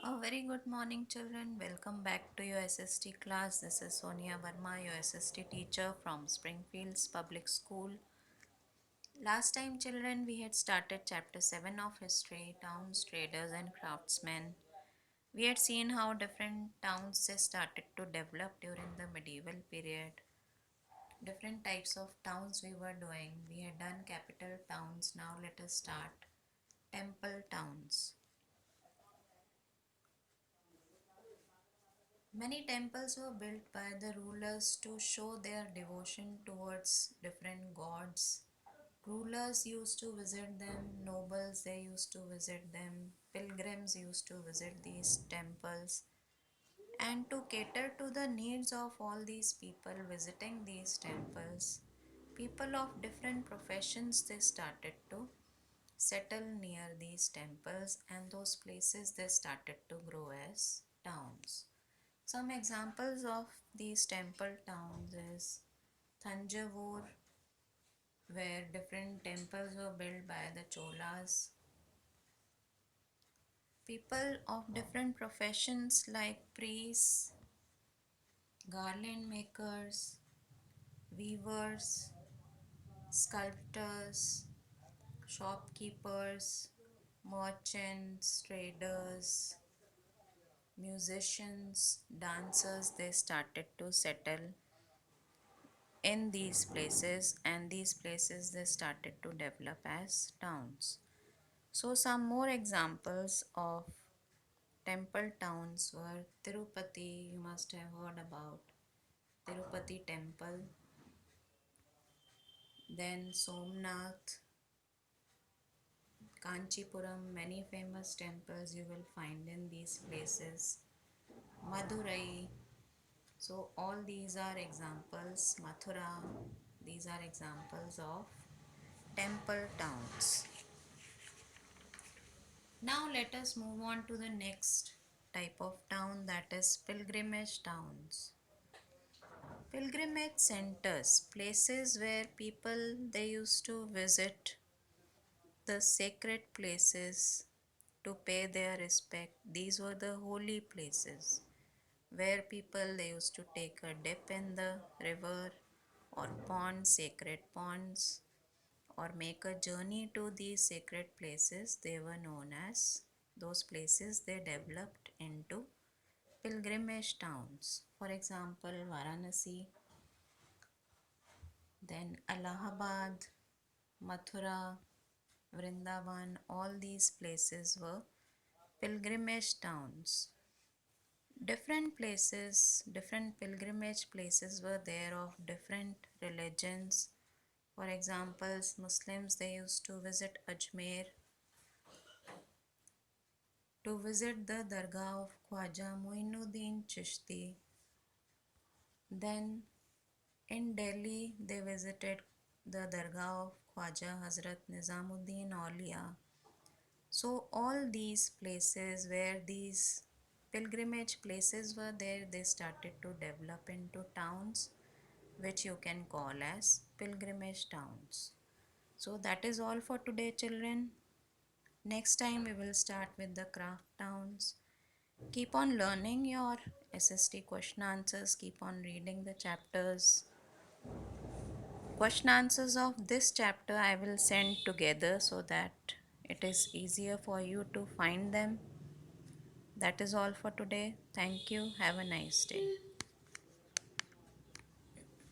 A very good morning, children. Welcome back to your SST class. This is Sonia Verma, your SST teacher from Springfields Public School. Last time, children, we had started chapter 7 of history, towns, traders, and craftsmen. We had seen how different towns started to develop during the medieval period. Different types of towns we were doing. We had done capital towns. Now let us start temple towns. Many temples were built by the rulers to show their devotion towards different gods. Rulers used to visit them, nobles they used to visit them, pilgrims used to visit these temples. And to cater to the needs of all these people visiting these temples, people of different professions they started to settle near these temples, and those places they started to grow as towns. Some examples of these temple towns is Thanjavur, where different temples were built by the Cholas. People of different professions like priests, garland makers, weavers, sculptors, shopkeepers, merchants, traders, musicians, dancers, they started to settle in these places, and these places they started to develop as towns. So some more examples of temple towns were Tirupati. You must have heard about Tirupati temple, then Somnath, Kanchipuram. Many famous temples you will find in these places. Madurai. So all these are examples. Mathura, these are examples of temple towns. Now let us move on to the next type of town, that is pilgrimage towns. Pilgrimage centers, places where people they used to visit the sacred places to pay their respect. These were the holy places where people they used to take a dip in the river or ponds, sacred ponds, or make a journey to these sacred places. They were known as, those places they developed into pilgrimage towns. For example, Varanasi, then Allahabad, Mathura, Vrindavan, all these places were pilgrimage towns. Different places, different pilgrimage places were there of different religions. For example, Muslims they used to visit Ajmer to visit the Dargah of Khwaja Muinuddin Chishti. Then in Delhi they visited the Dargah of Khwaja Hazrat Nizamuddin Aulia. So all these places where these pilgrimage places were there, they started to develop into towns which you can call as pilgrimage towns. So that is all for today, children. Next time we will start with the craft towns. Keep on learning your SST question answers, keep on reading the chapters. Question answers of this chapter I will send together so that it is easier for you to find them. That is all for today. Thank you. Have a nice day.